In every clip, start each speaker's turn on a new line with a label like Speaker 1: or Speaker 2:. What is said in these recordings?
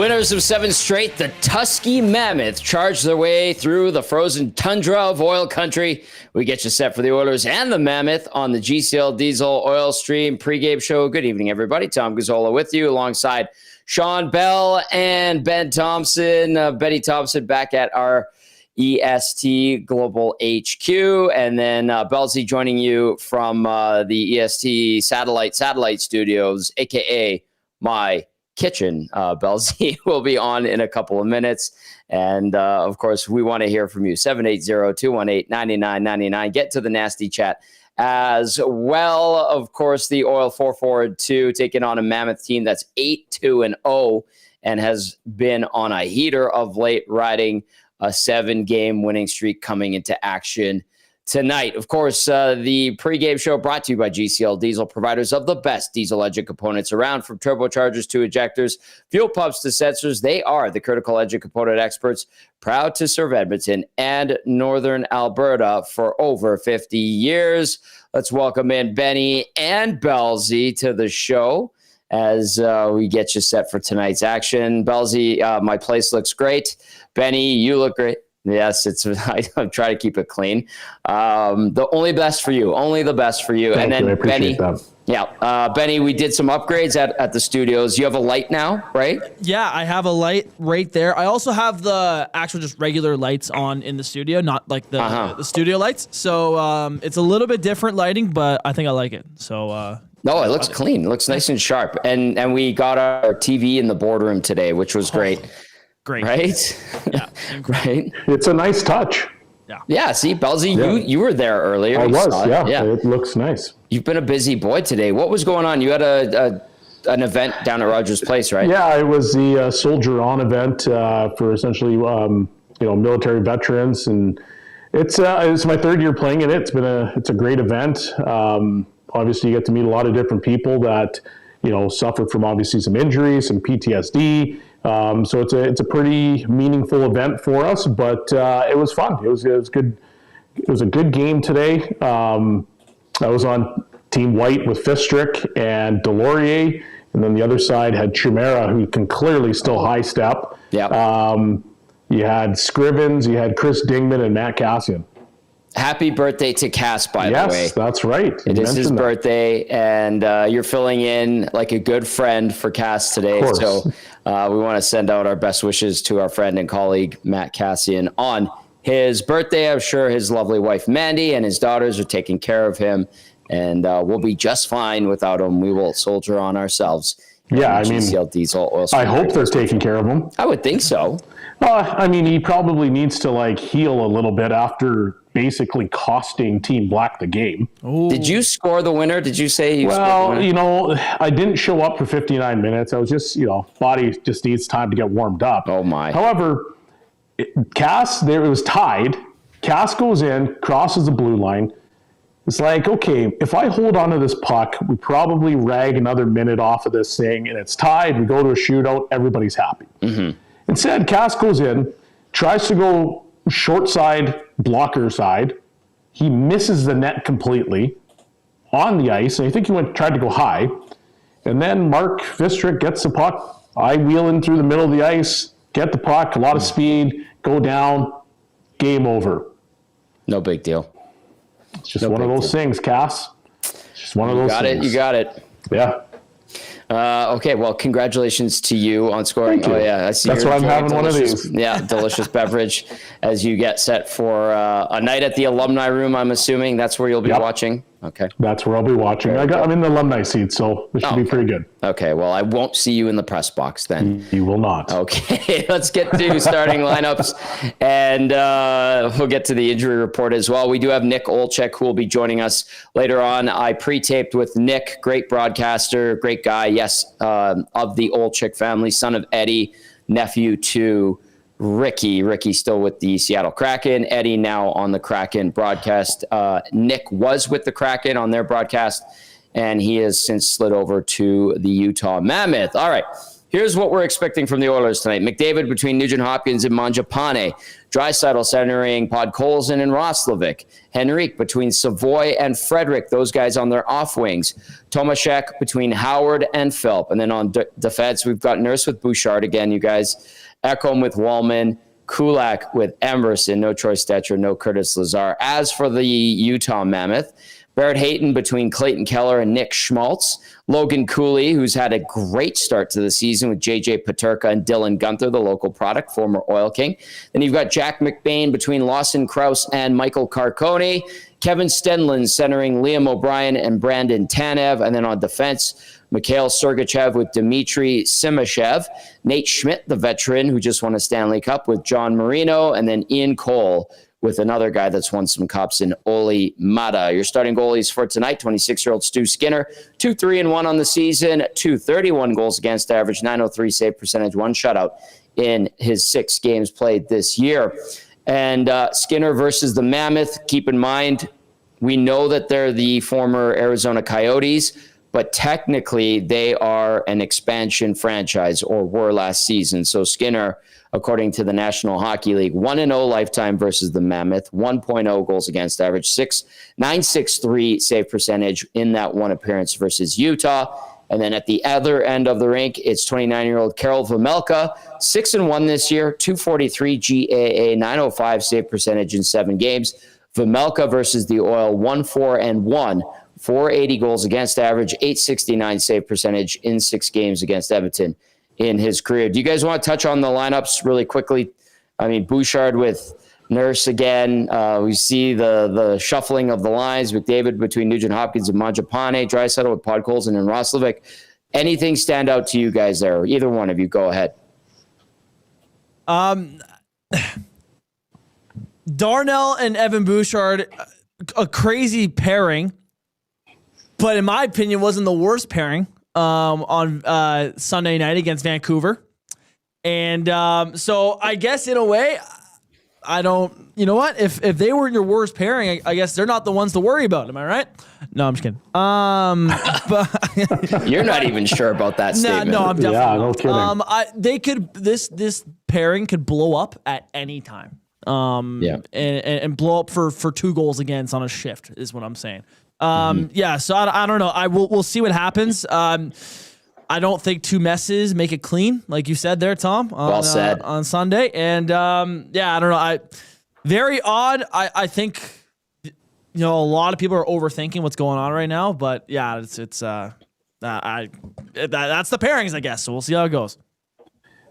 Speaker 1: Winners of 7 straight, the Tusky Mammoth charged their way through the frozen tundra of oil country. We get you set for the Oilers and the Mammoth on the GCL Diesel Oil Stream pregame show. Good evening, everybody. Tom Gazzola with you alongside Shawn Belle and Ben Thomson. Benny Thomson back at our EST Global HQ. And then Bellsy joining you from the EST Satellite Studios, a.k.a. my kitchen. Bellsy will be on in a couple of minutes. And, of course, we want to hear from you. 780-218-9999. Get to the nasty chat as well. Of course, the Oil 4-4-2 taking on a Mammoth team that's 8-2-0 and has been on a heater of late, riding a 7-game winning streak coming into action tonight. Of course, the pregame show brought to you by GCL Diesel, providers of the best diesel engine components around, from turbochargers to ejectors, fuel pumps to sensors. They are the critical engine component experts, proud to serve Edmonton and Northern Alberta for over 50 years. Let's welcome in Benny and Bellsy to the show as we get you set for tonight's action. Bellsy, my place looks great. Benny, you look great. Yes, I'm trying to keep it clean. The only best for you, only the best for you.
Speaker 2: Thank
Speaker 1: and then
Speaker 2: you. I appreciate
Speaker 1: Benny,
Speaker 2: that.
Speaker 1: Benny, we did some upgrades at the studios. You have a light now, right?
Speaker 3: Yeah, I have a light right there. I also have the actual just regular lights on in the studio, not like the studio lights. So it's a little bit different lighting, but I think I like it. So
Speaker 1: no, it looks clean. It looks nice and sharp. And we got our TV in the boardroom today, which was great.
Speaker 3: Great.
Speaker 1: Right?
Speaker 3: Yeah.
Speaker 1: Right?
Speaker 2: It's a nice touch.
Speaker 1: Yeah, see, Bellsy, you were there earlier.
Speaker 2: I was,
Speaker 1: yeah.
Speaker 2: It looks nice.
Speaker 1: You've been a busy boy today. What was going on? You had an event down at Rogers Place, right?
Speaker 2: Yeah, it was the Soldier On event for essentially military veterans, and it's my third year playing in it. It's a great event. Obviously, you get to meet a lot of different people that suffered from obviously some injuries, some PTSD. So it's a pretty meaningful event for us, but it was fun. It was good. It was a good game today. I was on Team White with Fistrick and Delorier, and then the other side had Chimera, who can clearly still high step.
Speaker 1: Yeah.
Speaker 2: You had Scrivens, you had Chris Dingman, and Matt Cassian.
Speaker 1: Happy birthday to Cass, by the way.
Speaker 2: Yes, that's right.
Speaker 1: It is his birthday, and you're filling in like a good friend for Cass today. So we want to send out our best wishes to our friend and colleague, Matt Cassian, on his birthday. I'm sure his lovely wife, Mandy, and his daughters are taking care of him, and we'll be just fine without him. We will soldier on ourselves.
Speaker 2: Yeah, I mean,
Speaker 1: GCL Diesel Oil
Speaker 2: I hope they're taking care of him.
Speaker 1: I would think so.
Speaker 2: I mean, he probably needs to heal a little bit after basically costing Team Black the game.
Speaker 3: Ooh.
Speaker 1: Did you score the winner? Did you say you scored the winner?
Speaker 2: I didn't show up for 59 minutes. I was just, body just needs time to get warmed up.
Speaker 1: Oh, my.
Speaker 2: However, it was tied. Cass goes in, crosses the blue line. It's like, okay, if I hold on to this puck, we probably rag another minute off of this thing, and it's tied. We go to a shootout. Everybody's happy. Mm-hmm. Instead, Cass goes in, tries to go short side, blocker side. He misses the net completely on the ice, and I think he tried to go high. And then Mark Fistrick gets the puck. I wheel in through the middle of the ice, get the puck, a lot of speed, go down, game over.
Speaker 1: No big deal.
Speaker 2: It's just one of those things, Cass. It's just one of those things.
Speaker 1: You got it.
Speaker 2: Yeah.
Speaker 1: Okay, well, congratulations to you on scoring.
Speaker 2: Thank you.
Speaker 1: Oh, yeah. I see.
Speaker 2: That's why I'm having one of these.
Speaker 1: Yeah, delicious beverage as you get set for a night at the alumni room, I'm assuming. That's where you'll be watching. Okay.
Speaker 2: That's where I'll be watching. I'm in the alumni seat, so it should be pretty good.
Speaker 1: Okay, well, I won't see you in the press box then.
Speaker 2: You will not.
Speaker 1: Okay, let's get to starting lineups, and we'll get to the injury report as well. We do have Nick Olczyk, who will be joining us later on. I pre-taped with Nick, great broadcaster, great guy, yes, of the Olczyk family, son of Eddie, nephew to Ricky. Ricky still with the Seattle Kraken. Eddie now on the Kraken broadcast. Nick was with the Kraken on their broadcast, and he has since slid over to the Utah Mammoth. All right, Here's what we're expecting from the Oilers tonight. McDavid between Nugent-Hopkins and Mangiapane. Draisaitl centering Podkolzin and Roslovic. Henrique between Savoy and Frederick, those guys on their off wings. Tomaszek between Howard and Philp. And then on defense, we've got Nurse with Bouchard again, you guys. Ekholm with Wallman. Kulak with Emerson. No Troy Stetcher, no Curtis Lazar. As for the Utah Mammoth, Barrett Hayton between Clayton Keller and Nick Schmaltz. Logan Cooley, who's had a great start to the season with J.J. Paterka and Dylan Gunther, the local product, former Oil King. Then you've got Jack McBain between Lawson Krause and Michael Carcone. Kevin Stenlund centering Liam O'Brien and Brandon Tanev. And then on defense, Mikhail Sergachev with Dmitry Simashev. Nate Schmidt, the veteran who just won a Stanley Cup, with John Marino. And then Ian Cole with another guy that's won some cups in Oli Mata. Your starting goalies for tonight, 26-year-old Stu Skinner, 2-3-1 on the season, 231 goals against average, 903 save percentage, 1 shutout in his 6 games played this year. And Skinner versus the Mammoth, keep in mind, we know that they're the former Arizona Coyotes, but technically they are an expansion franchise, or were last season. So Skinner, according to the National Hockey League, 1-0 lifetime versus the Mammoth, 1.0 goals against average, 963 save percentage in that one appearance versus Utah. And then at the other end of the rink, it's 29-year-old Karel Vejmelka, 6-1 this year, 243 GAA, 905 save percentage in 7 games. Vejmelka versus the Oil, 1-4-1, 480 goals against average, 869 save percentage in 6 games against Edmonton in his career. Do you guys want to touch on the lineups really quickly? I mean, Bouchard with Nurse again. We see the shuffling of the lines with David between Nugent-Hopkins and Mangiapane, Draisaitl with Podkolzin and Roslovic. Anything stand out to you guys there? Either one of you, go ahead.
Speaker 3: Darnell and Evan Bouchard, a crazy pairing, but in my opinion, wasn't the worst pairing on Sunday night against Vancouver. And so I guess in a way, I don't, you know what? If they were your worst pairing, I guess they're not the ones to worry about. Am I right? No, I'm just kidding. But
Speaker 1: you're not even sure about that statement.
Speaker 3: No, I'm definitely
Speaker 2: no kidding.
Speaker 3: This pairing could blow up at any time. And blow up for 2 goals against on a shift is what I'm saying. Yeah, so I don't know. We'll see what happens. I don't think 2 messes make it clean, like you said there, Tom.
Speaker 1: Well said.
Speaker 3: On Sunday, and yeah, I don't know. Very odd. I think a lot of people are overthinking what's going on right now, but yeah, it's that's the pairings, I guess. So we'll see how it goes.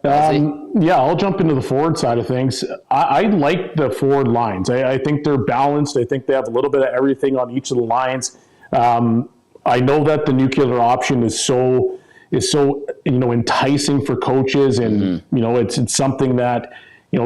Speaker 2: Yeah, I'll jump into the forward side of things. I like the forward lines. I think they're balanced. I think they have a little bit of everything on each of the lines. I know that the nuclear option is so enticing for coaches, and it's something that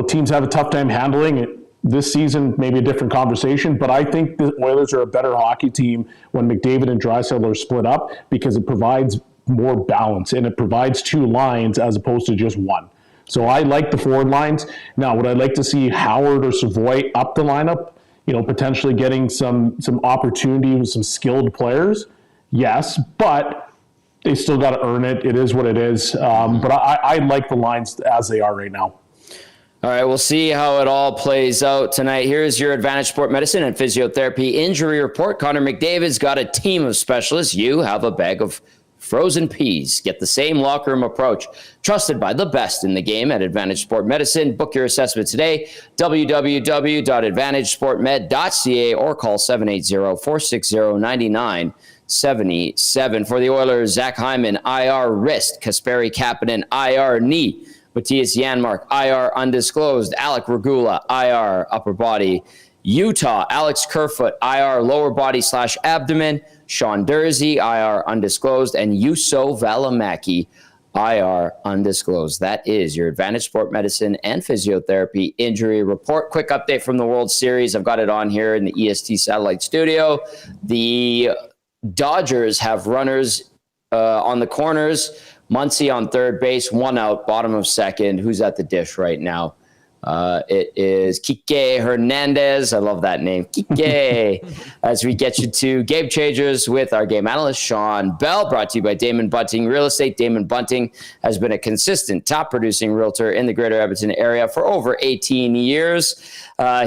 Speaker 2: teams have a tough time handling. This season, maybe a different conversation, but I think the Oilers are a better hockey team when McDavid and Draisaitl are split up, because it provides more balance and it provides 2 lines as opposed to just 1. So I like the forward lines. Now, would I like to see Howard or Savoy up the lineup, potentially getting some opportunity with some skilled players? Yes, but they still got to earn it. It is what it is. But I like the lines as they are right now.
Speaker 1: All right, we'll see how it all plays out tonight. Here's your Advantage Sport Medicine and Physiotherapy injury report. Connor McDavid's got a team of specialists. You have a bag of frozen peas. Get the same locker room approach trusted by the best in the game at Advantage Sport Medicine. Book your assessment today, www.advantagesportmed.ca, or call 780-460-9977. For the Oilers, Zach Hyman, IR wrist. Kasperi Kapanen, IR knee. Matthias Janmark, IR undisclosed. Alec Regula, IR upper body. Utah, Alex Kerfoot, IR lower body / abdomen. Sean Dursey, IR undisclosed. And Juuso Välimäki, IR undisclosed. That is your Advantage Sport Medicine and Physiotherapy injury report. Quick update from the World Series. I've got it on here in the EST Satellite Studio. The Dodgers have runners on the corners. Muncy on third base, 1 out, bottom of second. Who's at the dish right now? It is Kike Hernandez. I love that name, Kike. As we get you to Game Changers with our game analyst, Shawn Belle, brought to you by Damon Bunting Real Estate. Damon Bunting has been a consistent top-producing realtor in the greater Edmonton area for over 18 years.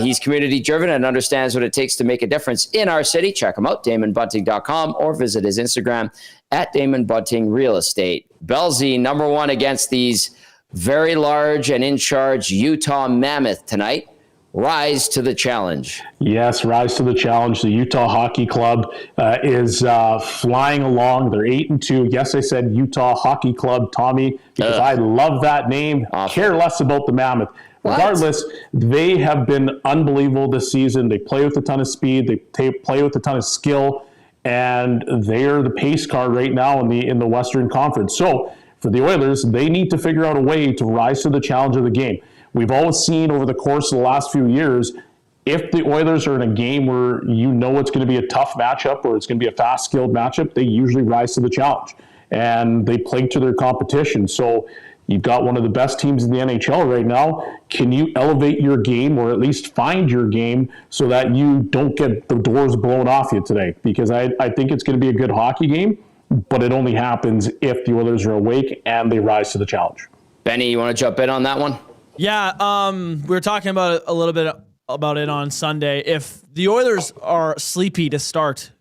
Speaker 1: He's community-driven and understands what it takes to make a difference in our city. Check him out, DamonBunting.com, or visit his Instagram at Damon Bunting Real Estate. Bellsy, number one against these very large and in charge Utah Mammoth tonight. Rise to the challenge.
Speaker 2: Yes, rise to the challenge. The Utah Hockey Club is flying along. They're 8-2. Yes, I said Utah Hockey Club, Tommy, because I love that name.
Speaker 1: Awesome.
Speaker 2: Care less about the Mammoth. Regardless, they have been unbelievable this season. They play with a ton of speed. They play with a ton of skill, and they're the pace car right now in the Western Conference. So for the Oilers, they need to figure out a way to rise to the challenge of the game. We've always seen over the course of the last few years, if the Oilers are in a game where you know it's going to be a tough matchup or it's going to be a fast-skilled matchup, they usually rise to the challenge. And they play to their competition. So you've got one of the best teams in the NHL right now. Can you elevate your game or at least find your game so that you don't get the doors blown off you today? Because I think it's going to be a good hockey game, but it only happens if the Oilers are awake and they rise to the challenge.
Speaker 1: Benny, you want to jump in on that one?
Speaker 3: Yeah, we were talking about a little bit about it on Sunday. If the Oilers are sleepy to start,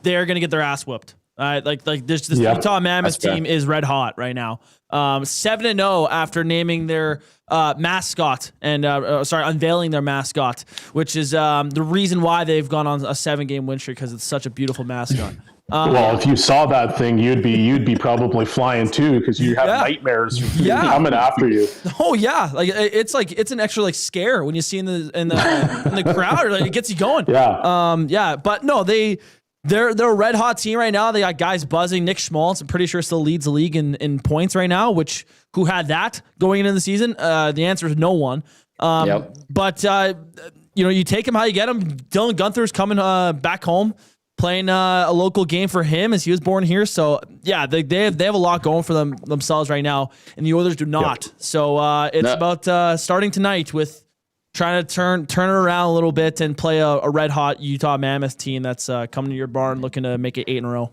Speaker 3: they're going to get their ass whooped. Like this Utah Mammoth team is red hot right now. 7-0 after naming their mascot and unveiling their mascot, which is the reason why they've gone on a 7-game win streak, because it's such a beautiful mascot.
Speaker 2: Well, if you saw that thing, you'd be probably flying too, because you have nightmares coming after you.
Speaker 3: Oh yeah, it's an extra scare when you see in the crowd. It gets you going.
Speaker 2: Yeah.
Speaker 3: But no, they're a red hot team right now. They got guys buzzing. Nick Schmaltz, I'm pretty sure, still leads the league in points right now. Who had that going into the season? The answer is no one. But you take him how you get him. Dylan Guenther's coming back home, playing a local game for him as he was born here. So yeah, they have a lot going for themselves right now, and the Oilers do not. Yep. So it's about starting tonight with trying to turn it around a little bit and play a red hot Utah Mammoth team that's coming to your barn looking to make it 8 in a row.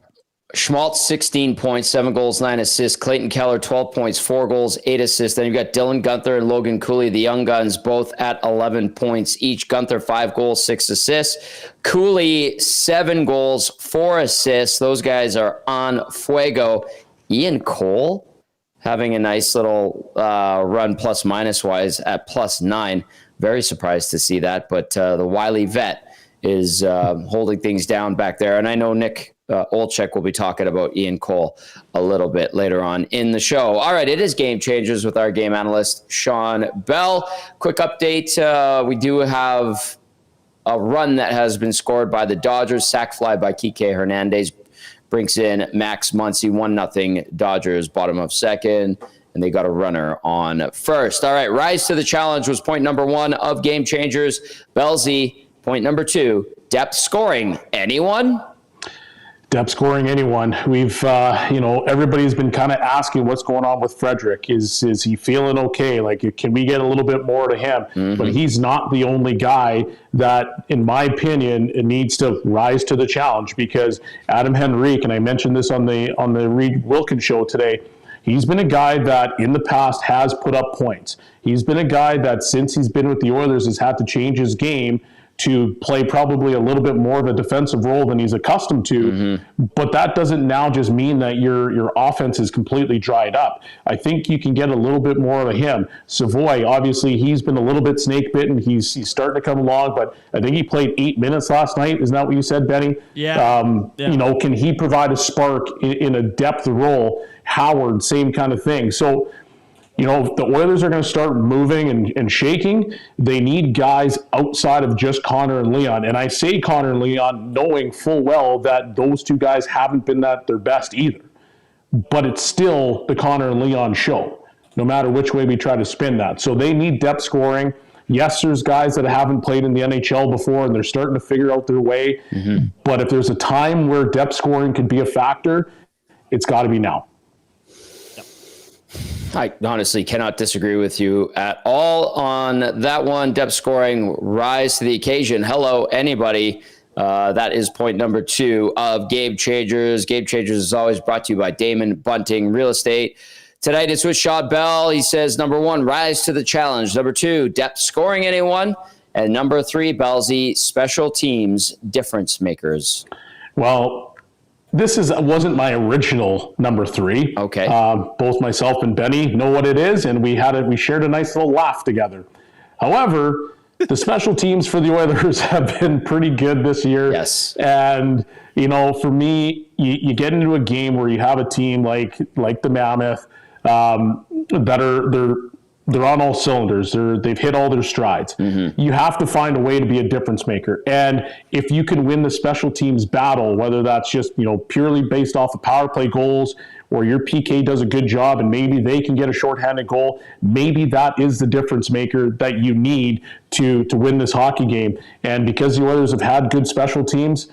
Speaker 1: Schmaltz, 16 points, 7 goals, 9 assists. Clayton Keller, 12 points, 4 goals, 8 assists. Then you've got Dylan Guenther and Logan Cooley, the young guns, both at 11 points each. Guenther, 5 goals, 6 assists. Cooley, 7 goals, 4 assists. Those guys are on fuego. Ian Cole having a nice little run plus-minus wise at +9. Very surprised to see that, but the wily vet is holding things down back there. And I know Nick Olczyk will be talking about Ian Cole a little bit later on in the show. All right, it is Game Changers with our game analyst, Shawn Belle. Quick update. We do have a run that has been scored by the Dodgers. Sac fly by Kike Hernandez brings in Max Muncy. 1-0 Dodgers, bottom of second. And they got a runner on first. All right, rise to the challenge was point number 1 of Game Changers. Bellsy, point number 2, depth scoring. Anyone?
Speaker 2: Depth scoring anyone. We've, everybody's been kind of asking what's going on with Frederick. Is he feeling okay? Can we get a little bit more to him? Mm-hmm. But he's not the only guy that, in my opinion, needs to rise to the challenge, because Adam Henrique, and I mentioned this on the Reed Wilkins show today, he's been a guy that in the past has put up points. He's been a guy that since he's been with the Oilers has had to change his game to play probably a little bit more of a defensive role than he's accustomed to. Mm-hmm. But that doesn't now just mean that your offense is completely dried up. I think you can get a little bit more of him. Savoy, obviously, he's been a little bit snake bitten. He's starting to come along, but I think he played 8 minutes last night. Isn't that what you said, Benny?
Speaker 3: Yeah.
Speaker 2: Can he provide a spark in a depth role? Howard, same kind of thing. So, if the Oilers are going to start moving and shaking, they need guys outside of just Connor and Leon. And I say Connor and Leon knowing full well that those two guys haven't been at their best either. But it's still the Connor and Leon show, no matter which way we try to spin that. So they need depth scoring. Yes, there's guys that haven't played in the NHL before, and they're starting to figure out their way. Mm-hmm. But if there's a time where depth scoring could be a factor, it's got to be now.
Speaker 1: I honestly cannot disagree with you at all on that one. Depth scoring, rise to the occasion. Hello, anybody. That is point number 2 of Game Changers. Game Changers is always brought to you by Damon Bunting Real Estate. Tonight it's with Shawn Belle. He says, number 1, rise to the challenge. Number 2, depth scoring anyone. And number 3, Bellsy, special teams difference makers.
Speaker 2: Well, this wasn't my original number 3.
Speaker 1: Okay.
Speaker 2: Both myself and Benny know what it is, and we shared a nice little laugh together. However, the special teams for the Oilers have been pretty good this year.
Speaker 1: Yes.
Speaker 2: And, for me, you get into a game where you have a team like the Mammoth they're on all cylinders. They've hit all their strides. Mm-hmm. You have to find a way to be a difference maker. And if you can win the special teams battle, whether that's just, purely based off of power play goals, or your PK does a good job and maybe they can get a shorthanded goal, maybe that is the difference maker that you need to win this hockey game. And because the Oilers have had good special teams,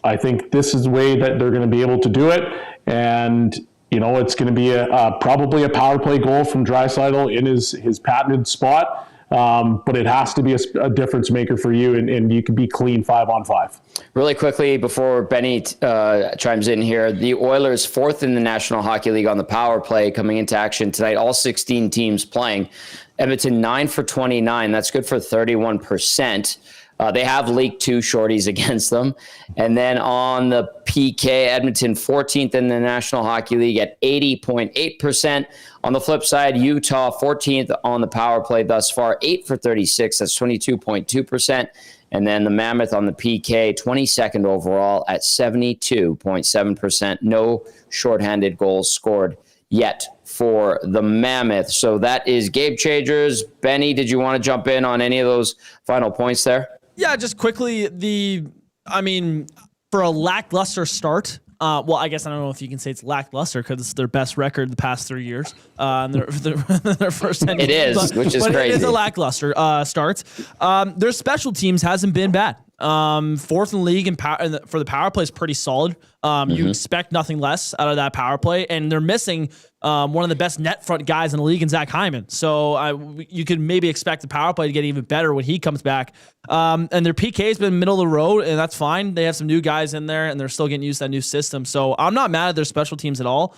Speaker 2: I think this is the way that they're going to be able to do it. And it's going to be probably a power play goal from Draisaitl in his patented spot, but it has to be a difference maker for you, and you can be clean 5-on-5.
Speaker 1: Really quickly, before Benny chimes in here, the Oilers 4th in the National Hockey League on the power play coming into action tonight, all 16 teams playing. Edmonton 9 for 29. That's good for 31%. They have leaked 2 shorties against them. And then on the PK, Edmonton 14th in the National Hockey League at 80.8%. On the flip side, Utah 14th on the power play thus far, 8 for 36. That's 22.2%. And then the Mammoth on the PK, 22nd overall at 72.7%. No shorthanded goals scored yet for the Mammoth. So that is Game Changers. Benny, did you want to jump in on any of those final points there?
Speaker 3: Yeah, just quickly, for a lackluster start, I guess I don't know if you can say it's lackluster because it's their best record the past 3 years. Their first 10
Speaker 1: It
Speaker 3: years.
Speaker 1: is, which is
Speaker 3: but
Speaker 1: crazy.
Speaker 3: It is a lackluster start. Their special teams hasn't been bad. 4th in the league for the power play is pretty solid. You expect nothing less out of that power play, and they're missing one of the best net front guys in the league in Zach Hyman. So you could maybe expect the power play to get even better when he comes back. And their PK has been middle of the road, and that's fine. They have some new guys in there, and they're still getting used to that new system. So I'm not mad at their special teams at all.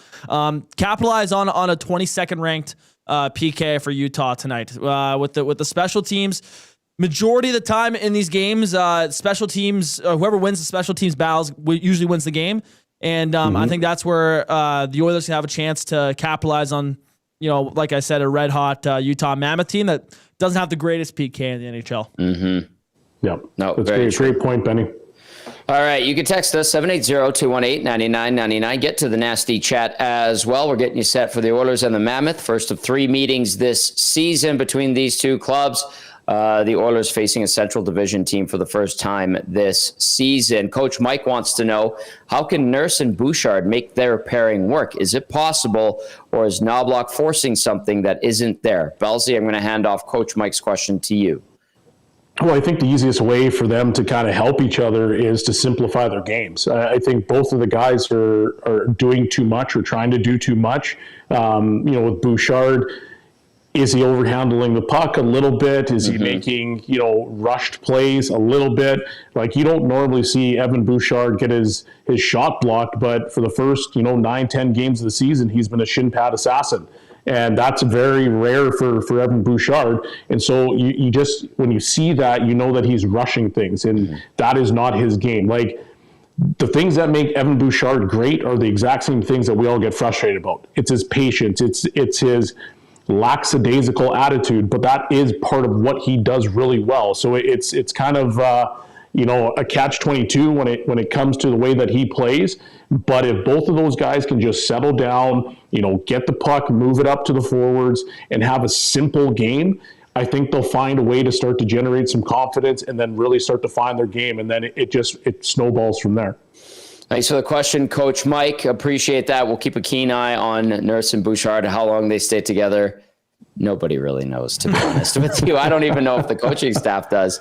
Speaker 3: Capitalize on a 22nd ranked PK for Utah tonight with the special teams. Majority of the time in these games, special teams, whoever wins the special teams battles usually wins the game. And I think that's where the Oilers can have a chance to capitalize on, like I said, a red hot Utah Mammoth team that doesn't have the greatest PK in the NHL.
Speaker 2: Mm-hmm. Yeah,
Speaker 1: no,
Speaker 2: that's great point, Benny.
Speaker 1: All right, you can text us 780-218-9999. Get to the nasty chat as well. We're getting you set for the Oilers and the Mammoth. First of 3 meetings this season between these two clubs. The Oilers facing a Central Division team for the first time this season. Coach Mike wants to know, how can Nurse and Bouchard make their pairing work? Is it possible, or is Knobloch forcing something that isn't there? Bellsy, I'm going to hand off Coach Mike's question to you.
Speaker 2: Well, I think the easiest way for them to kind of help each other is to simplify their games. I think both of the guys are doing too much or trying to do too much. With Bouchard, is he overhandling the puck a little bit? Is he making, rushed plays a little bit? Like, you don't normally see Evan Bouchard get his shot blocked, but for the first, 9-10 games of the season, he's been a shin pad assassin. And that's very rare for Evan Bouchard. And so you just, when you see that, you know that he's rushing things, and that is not his game. Like, the things that make Evan Bouchard great are the exact same things that we all get frustrated about. It's his patience. It's his lackadaisical attitude, but that is part of what he does really well. So it's kind of a catch-22 when it comes to the way that he plays. But if both of those guys can just settle down, get the puck, move it up to the forwards, and have a simple game, I think they'll find a way to start to generate some confidence and then really start to find their game, and then it snowballs from there.
Speaker 1: Thanks for the question, Coach Mike. Appreciate that. We'll keep a keen eye on Nurse and Bouchard, how long they stay together. Nobody really knows, to be honest with you. I don't even know if the coaching staff does.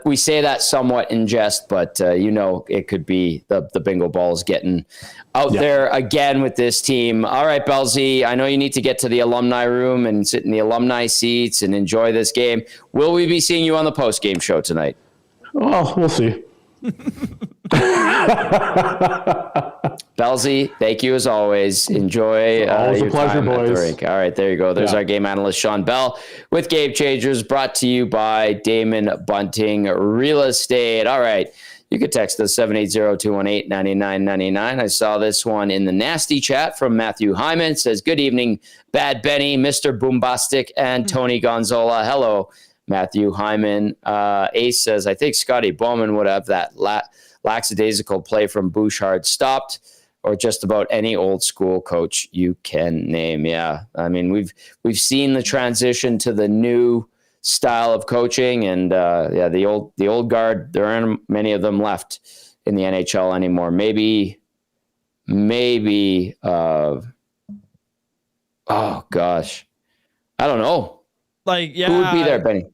Speaker 1: We say that somewhat in jest, but it could be the bingo balls getting out there again with this team. All right, Belzy, I know you need to get to the alumni room and sit in the alumni seats and enjoy this game. Will we be seeing you on the post-game show tonight?
Speaker 2: Well, we'll see.
Speaker 1: Belzy, thank you as always. Enjoy
Speaker 2: always
Speaker 1: your
Speaker 2: a pleasure,
Speaker 1: time at the
Speaker 2: boys.
Speaker 1: rink. All right, there you go. There's our game analyst, Shawn Belle, with Game Changers, brought to you by Damon Bunting Real Estate. All right, you could text us 780-218-9999. I saw this one in the nasty chat from Matthew Hyman. It says, good evening, Bad Benny, Mr. Boombastic, and Tony Gonzola. Hello, Matthew Hyman. Ace says, I think Scotty Bowman would have that lackadaisical play from Bouchard stopped, or just about any old school coach you can name. Yeah, I mean, we've seen the transition to the new style of coaching, and the old guard, there aren't many of them left in the NHL anymore. Maybe oh gosh, I don't know. Who would be there, Benny?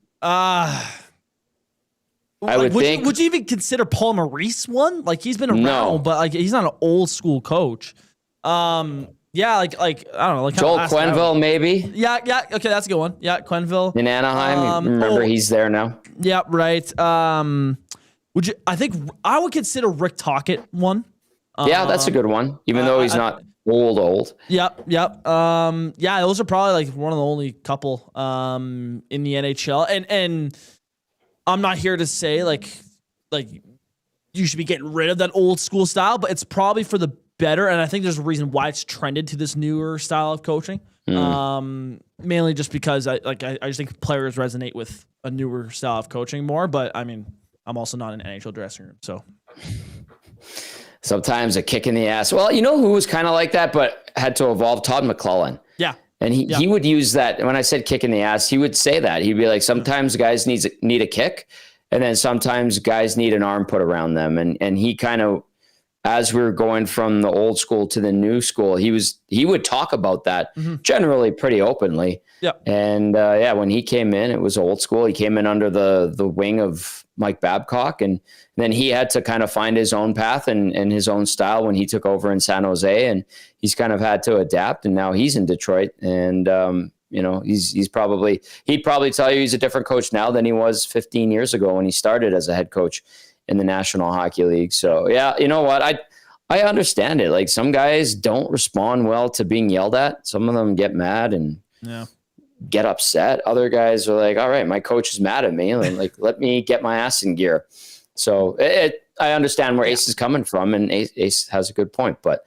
Speaker 3: Would you even consider Paul Maurice one? He's been around, but he's not an old school coach. I don't know,
Speaker 1: Joel Quenneville, maybe.
Speaker 3: Yeah, okay, that's a good one. Yeah, Quenneville
Speaker 1: in Anaheim. Remember, he's there now.
Speaker 3: Yeah, right. I think I would consider Rick Tocchet one.
Speaker 1: Yeah, that's a good one, even though he's not old.
Speaker 3: Yep. Those are probably one of the only couple in the NHL, and I'm not here to say you should be getting rid of that old school style, but it's probably for the better. And I think there's a reason why it's trended to this newer style of coaching. Mainly just because I just think players resonate with a newer style of coaching more. But I mean, I'm also not in an NHL dressing room, so
Speaker 1: sometimes a kick in the ass. Well, you know who was kind of like that, but had to evolve? Todd McClellan.
Speaker 3: Yeah.
Speaker 1: And he would use that. When I said kick in the ass, he would say that. He'd be like, sometimes guys need a kick, and then sometimes guys need an arm put around them. And he kind of, as we were going from the old school to the new school, he would talk about that generally pretty openly. Yeah. And when he came in, it was old school. He came in under the wing of Mike Babcock, and then he had to kind of find his own path and his own style when he took over in San Jose, and he's kind of had to adapt, and now he's in Detroit, and he'd probably tell you he's a different coach now than he was 15 years ago when he started as a head coach in the National Hockey League. So yeah, you know what? I understand it. Some guys don't respond well to being yelled at. Some of them get mad and get upset. Other guys are like, all right, my coach is mad at me. And let me get my ass in gear. So I understand where Ace is coming from, and Ace has a good point. But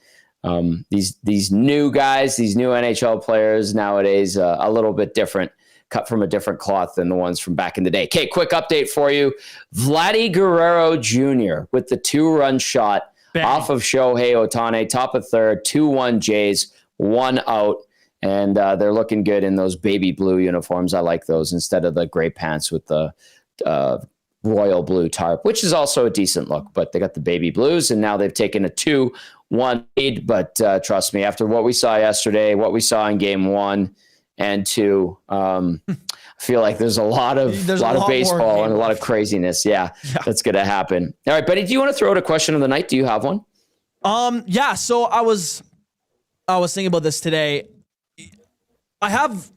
Speaker 1: these new guys, these new NHL players nowadays, a little bit different, cut from a different cloth than the ones from back in the day. Okay, quick update for you. Vladdy Guerrero Jr. with the 2-run shot off of Shohei Ohtani, top of third, 2-1 Jays, 1 out. And they're looking good in those baby blue uniforms. I like those instead of the gray pants with the royal blue tarp, which is also a decent look. But they got the baby blues, and now they've taken a 2-1 lead. But trust me, after what we saw yesterday, what we saw in game 1 and 2, I feel like there's a lot of baseball and a lot of craziness. Yeah, that's going to happen. All right, Betty, do you want to throw out a question of the night? Do you have one?
Speaker 3: Yeah. So I was thinking about this today. I have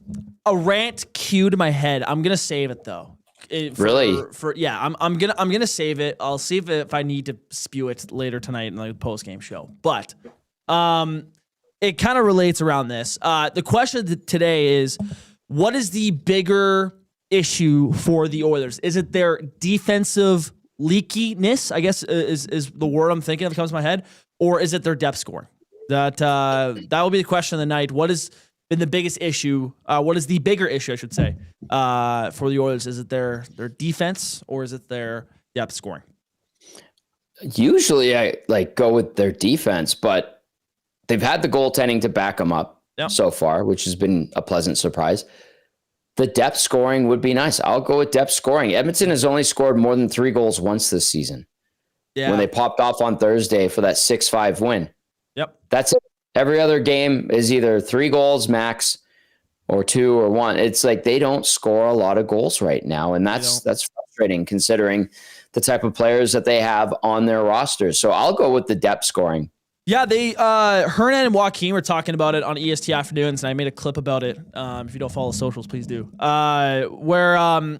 Speaker 3: a rant queued in my head. I'm gonna save it though.
Speaker 1: Really?
Speaker 3: I'm gonna save it. I'll see if I need to spew it later tonight in the post game show. But it kind of relates around this. The question today is, what is the bigger issue for the Oilers? Is it their defensive leakiness? I guess is the word I'm thinking of that comes to my head, or is it their depth scoring? That will be the question of the night. What has been the biggest issue? What is the bigger issue, I should say, for the Oilers? Is it their defense, or is it their depth scoring?
Speaker 1: Usually I go with their defense, but they've had the goaltending to back them up so far, which has been a pleasant surprise. The depth scoring would be nice. I'll go with depth scoring. Edmonton has only scored more than 3 goals once this season. Yeah. When they popped off on Thursday for that 6-5 win.
Speaker 3: Yep.
Speaker 1: That's it. Every other game is either 3 goals max or 2 or 1. It's like they don't score a lot of goals right now, and that's frustrating considering the type of players that they have on their rosters. So I'll go with the depth scoring.
Speaker 3: Yeah, they Hernan and Joaquin were talking about it on EST Afternoons, and I made a clip about it. If you don't follow socials, please do. Where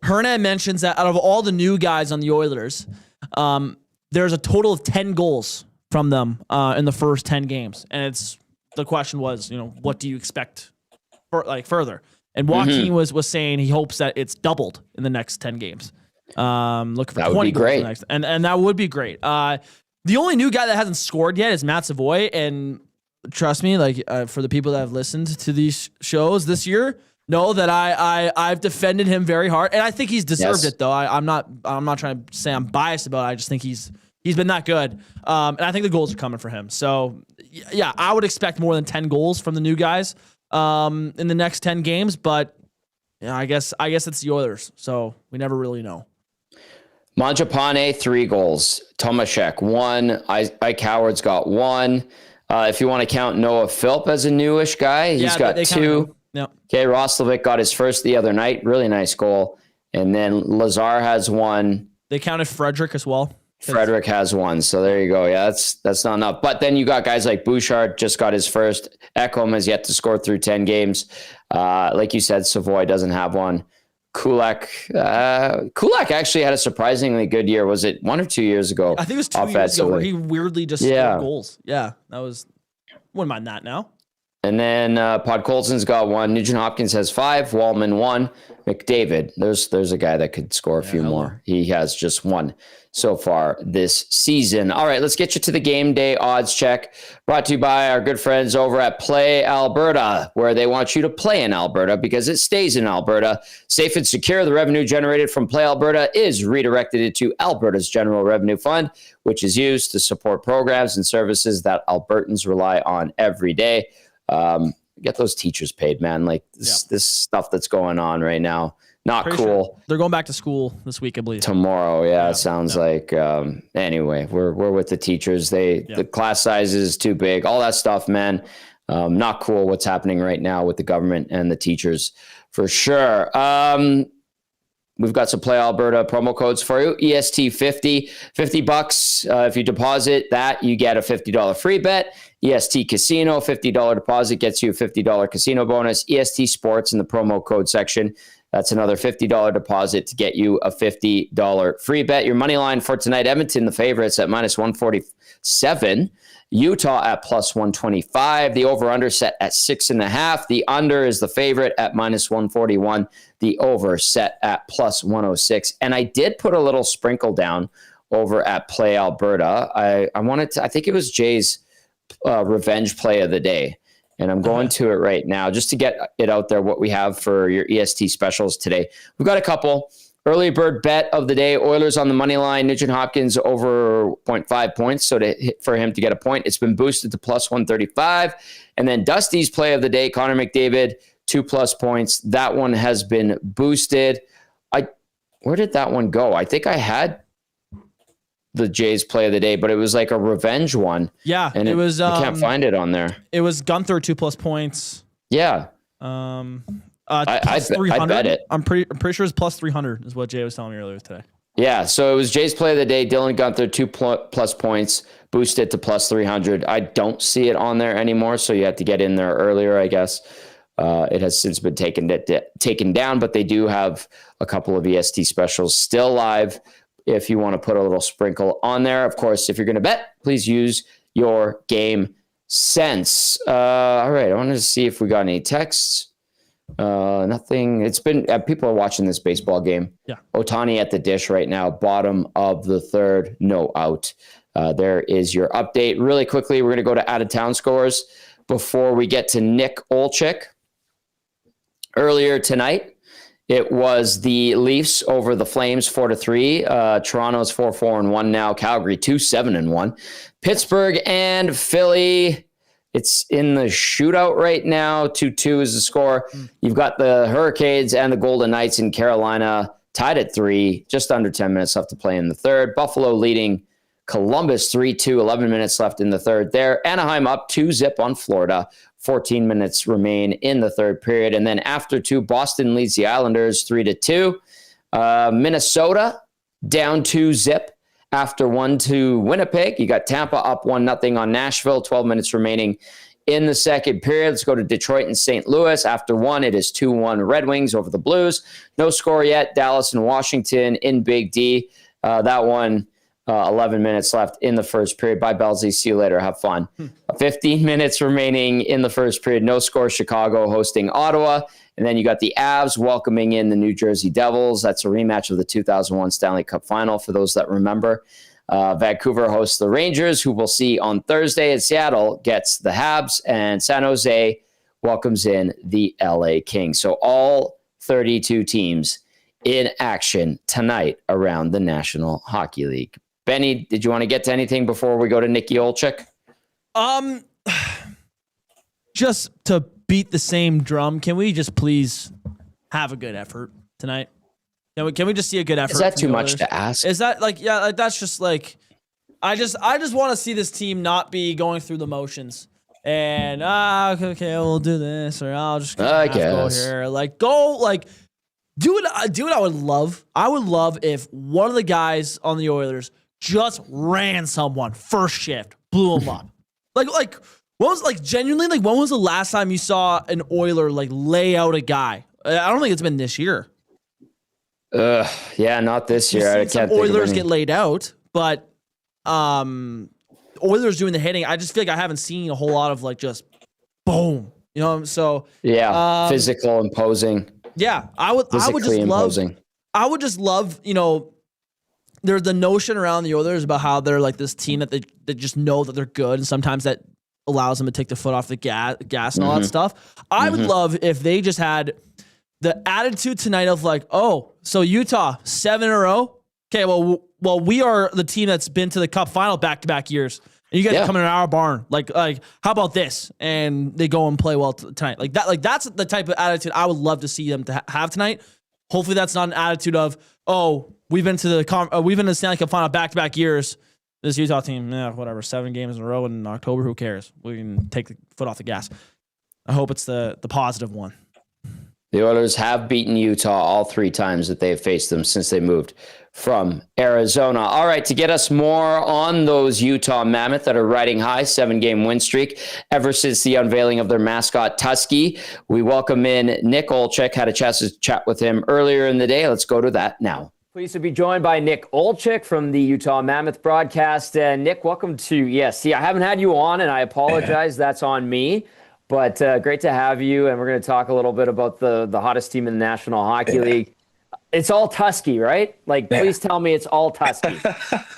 Speaker 3: Hernan mentions that out of all the new guys on the Oilers, there's a total of 10 goals from them in the first 10 games, and the question was, what do you expect further? And Joaquin was saying he hopes that it's doubled in the next 10 games. Looking for 20 goals in the next, and that would be great. The only new guy that hasn't scored yet is Matt Savoy, and trust me, for the people that have listened to these shows this year, know that I've defended him very hard, and I think he's deserved it though. I'm not trying to say I'm biased about it. I just think he's been that good, and I think the goals are coming for him. So yeah, I would expect more than 10 goals from the new guys in the next 10 games, but I guess it's the Oilers, so we never really know.
Speaker 1: Mangiapane, 3 goals. Tomaszek, 1. Ike Howard's got 1. If you want to count Noah Philp as a newish guy, he's got 2.
Speaker 3: Yep.
Speaker 1: Okay, Roslovic got his first the other night. Really nice goal. And then Lazar has 1.
Speaker 3: They counted Frederick as well.
Speaker 1: Frederick has 1. So there you go. Yeah, that's not enough. But then you got guys like Bouchard just got his first. Ekholm has yet to score through 10 games. Like you said, Savoy doesn't have 1. Kulak actually had a surprisingly good year. Was it 1 or 2 years ago?
Speaker 3: I think it was 2 years ago where he weirdly just scored goals. Yeah, wouldn't mind that now.
Speaker 1: And then Podkolzin's got 1. Nugent Hopkins has 5. Wallman 1. McDavid, there's a guy that could score a few more. He has just 1 so far this season. All right, let's get you to the game day odds check, brought to you by our good friends over at Play Alberta, where they want you to play in Alberta because it stays in Alberta. Safe and secure, the revenue generated from Play Alberta is redirected into Alberta's General Revenue Fund, which is used to support programs and services that Albertans rely on every day. Get those teachers paid, man. This stuff that's going on right now. Not pretty cool.
Speaker 3: Sure. They're going back to school this week, I believe.
Speaker 1: Tomorrow, yeah. It sounds like. Anyway, we're with the teachers. The class size is too big. All that stuff, man. Not cool. What's happening right now with the government and the teachers, for sure. We've got some Play Alberta promo codes for you. EST50, $50. If you deposit that, you get a $50 free bet. EST Casino, $50 deposit gets you a $50 casino bonus. EST Sports in the promo code section. That's another $50 deposit to get you a $50 free bet. Your money line for tonight, Edmonton, the favorites at -147. Utah at +125. The over-under set at 6.5. The under is the favorite at -141. The over set at +106. And I did put a little sprinkle down over at Play Alberta. I think it was Jay's revenge play of the day. And I'm going to it right now just to get it out there, what we have for your EST specials today. We've got a couple. Early bird bet of the day, Oilers on the money line, Nugent Hopkins over 0.5 points. So for him to get a point, it's been boosted to +135. And then Dusty's play of the day, Connor McDavid, 2+ points. That one has been boosted. Where did that one go? I think I had the Jays play of the day, but it was like a revenge one.
Speaker 3: Yeah,
Speaker 1: and
Speaker 3: it was.
Speaker 1: I can't find it on there.
Speaker 3: It was Gunther 2+ points.
Speaker 1: Yeah.
Speaker 3: I
Speaker 1: bet it.
Speaker 3: I'm pretty sure it's +300 is what Jay was telling me earlier today.
Speaker 1: Yeah, so it was Jay's play of the day. Dylan Gunther 2+ points, boosted to +300. I don't see it on there anymore, so you have to get in there earlier, I guess. It has since been taken down, but they do have a couple of EST specials still live. If you want to put a little sprinkle on there, of course, if you're going to bet, please use your game sense. All right, I wanted to see if we got any texts. Nothing. It's been people are watching this baseball game.
Speaker 3: Yeah.
Speaker 1: Ohtani at the dish right now, bottom of the third, no out. There is your update. Really quickly, we're going to go to out of town scores before we get to Nick Olczyk. Earlier tonight, it was the Leafs over the Flames 4-3. Toronto's 4-4-1 now. Calgary 2-7-1. Pittsburgh and Philly. It's in the shootout right now. 2-2 is the score. You've got the Hurricanes and the Golden Knights in Carolina tied at 3. Just under 10 minutes left to play in the third. Buffalo leading Columbus 3-2. 11 minutes left in the third there. Anaheim up 2-0 on Florida. 14 minutes remain in the third period. And then after 2, Boston leads the Islanders 3-2. Minnesota down 2-0 after 1 to Winnipeg. You got Tampa up 1-0 on Nashville, 12 minutes remaining in the second period. Let's go to Detroit and St. Louis. After 1, it is 2-1 Red Wings over the Blues. No score yet. Dallas and Washington in Big D. That one, 11 minutes left in the first period. Bye, Belzy. See you later. Have fun. 15 minutes remaining in the first period. No score. Chicago hosting Ottawa. And then you got the Avs welcoming in the New Jersey Devils. That's a rematch of the 2001 Stanley Cup Final, for those that remember. Vancouver hosts the Rangers, who we'll see on Thursday. And Seattle gets the Habs. And San Jose welcomes in the LA Kings. So all 32 teams in action tonight around the National Hockey League. Benny, did you want to get to anything before we go to Nikki Olczyk?
Speaker 3: Just to beat the same drum, can we just please have a good effort tonight? Can we just see a good effort?
Speaker 1: Is that too much to ask?
Speaker 3: Is that that's just like, I just want to see this team not be going through the motions and okay, we'll do this, or I'll just go here. Do what I would love. I would love if one of the guys on the Oilers just ran someone first shift, blew them up. When was the last time you saw an Oiler lay out a guy? I don't think it's been this year.
Speaker 1: Yeah, not this year. I can't
Speaker 3: Oilers get laid out, but Oilers doing the hitting. I just feel like I haven't seen a whole lot of just boom. So
Speaker 1: yeah, physical imposing.
Speaker 3: Yeah, I would just love, there's the notion around the Oilers about how they're this team that they just know that they're good, and sometimes that allows them to take the foot off the gas and all that stuff. I would love if they just had the attitude tonight of so Utah 7 in a row. Okay, well, we are the team that's been to the Cup final back-to-back years. And you guys come in our barn. How about this? And they go and play well tonight. That's the type of attitude I would love to see them to have tonight. Hopefully that's not an attitude of, we've been to the Stanley Cup final back-to-back years. This Utah team, whatever, 7 games in a row in October, who cares? We can take the foot off the gas. I hope it's the positive one.
Speaker 1: The Oilers have beaten Utah all 3 times that they've faced them since they moved from Arizona. All right, to get us more on those Utah Mammoth that are riding high, 7-game win streak ever since the unveiling of their mascot, Tusky, we welcome in Nick Olczyk. Had a chance to chat with him earlier in the day. Let's go to that now. Pleased to be joined by Nick Olczyk from the Utah Mammoth broadcast. Nick, welcome to I haven't had you on, and I apologize. That's on me. But great to have you, and we're going to talk a little bit about the hottest team in the National Hockey League. It's all Tusky, right? Please tell me it's all Tusky.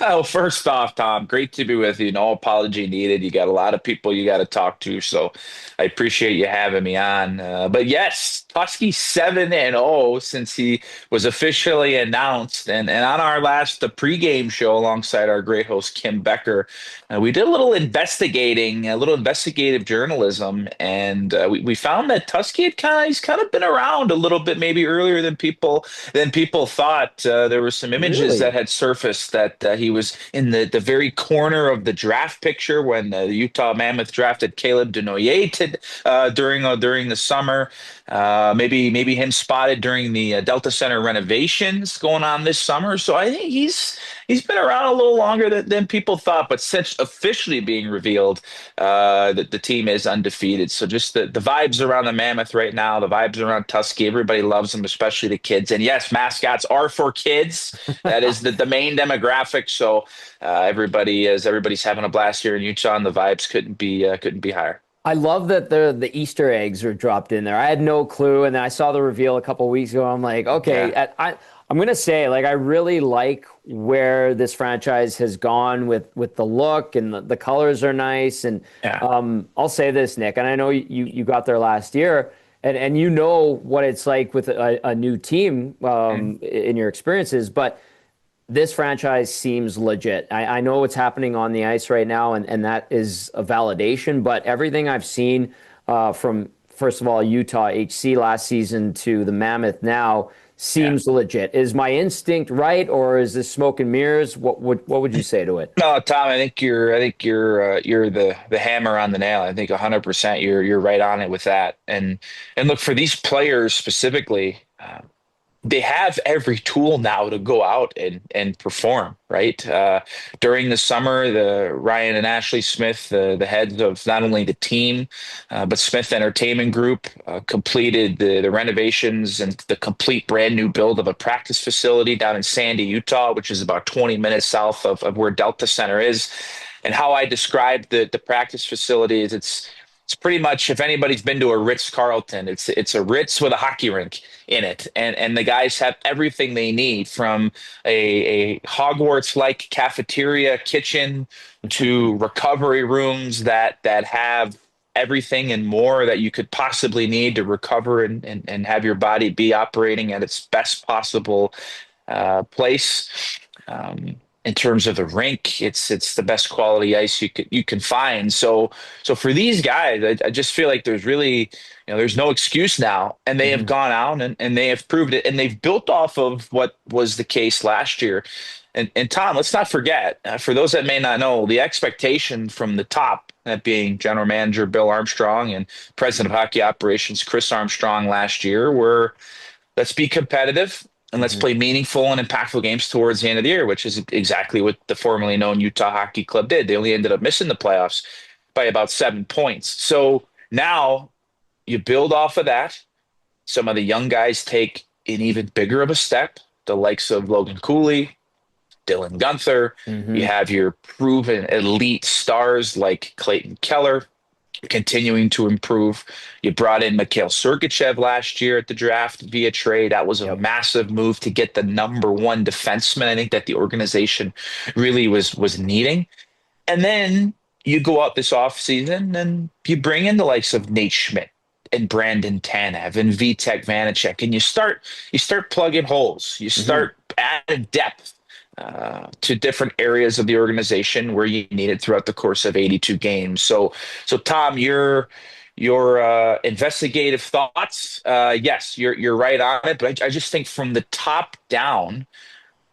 Speaker 4: Oh, first off, Tom, great to be with you. No apology needed. You got a lot of people you got to talk to, so I appreciate you having me on. But yes, Tusky 7-0 since he was officially announced. And on our last pregame show alongside our great host, Kim Becker, we did a little investigative journalism, and we found that Tusky he's kind of been around a little bit, maybe earlier than people thought. There were some images that had surfaced that he was in the very corner of the draft picture when the Utah Mammoth drafted Caleb Denoyer during the summer. Maybe him spotted during the Delta Center renovations going on this summer. So I think he's been around a little longer than people thought. But since officially being revealed, that the team is undefeated. So just the vibes around the Mammoth right now, the vibes around Tusky, everybody loves them, especially the kids. And yes, mascots are for kids. That is the main demographic. So everybody's having a blast here in Utah, and the vibes couldn't be higher.
Speaker 1: I love that the Easter eggs are dropped in there. I had no clue, and then I saw the reveal a couple of weeks ago. I'm like, okay, I'm going to say, I really like where this franchise has gone with the look, and the colors are nice. And I'll say this, Nick, and I know you got there last year, and you know what it's like with a new team in your experiences, but this franchise seems legit. I know what's happening on the ice right now, and that is a validation, but everything I've seen from first of all, Utah HC last season to the Mammoth now seems legit. Is my instinct right, or is this smoke and mirrors? What would you say to it?
Speaker 4: No, Tom, you're the hammer on the nail. I think 100% you're right on it with that. And look, for these players specifically, they have every tool now to go out and perform, right? During the summer, the Ryan and Ashley Smith, the heads of not only the team, but Smith Entertainment Group, completed the renovations and the complete brand new build of a practice facility down in Sandy, Utah, which is about 20 minutes south of where Delta Center is. And how I describe the practice facility is it's pretty much, if anybody's been to a Ritz-Carlton, it's a Ritz with a hockey rink in it. And the guys have everything they need, from a Hogwarts-like cafeteria kitchen to recovery rooms that have everything and more that you could possibly need to recover and have your body be operating at its best possible place. In terms of the rink, it's the best quality ice you can find. So for these guys, I just feel like there's really, there's no excuse now, and they have gone out and they have proved it, and they've built off of what was the case last year. And Tom, let's not forget, for those that may not know, the expectation from the top, that being General Manager Bill Armstrong and President of Hockey Operations Chris Armstrong last year, were, let's be competitive and let's play meaningful and impactful games towards the end of the year, which is exactly what the formerly known Utah Hockey Club did. They only ended up missing the playoffs by about 7 points. So now you build off of that. Some of the young guys take an even bigger of a step, the likes of Logan Cooley, Dylan Gunther. You have your proven elite stars like Clayton Keller continuing to improve. You brought in Mikhail Sergachev last year at the draft via trade. That was a massive move to get the number one defenseman, I think, that the organization really was needing. And then you go out this offseason and you bring in the likes of Nate Schmidt and Brandon Tanev and Vitek Vanacek, and you start plugging holes. You start adding depth to different areas of the organization where you need it throughout the course of 82 games. So Tom, your investigative thoughts, yes, you're right on it. But I just think from the top down,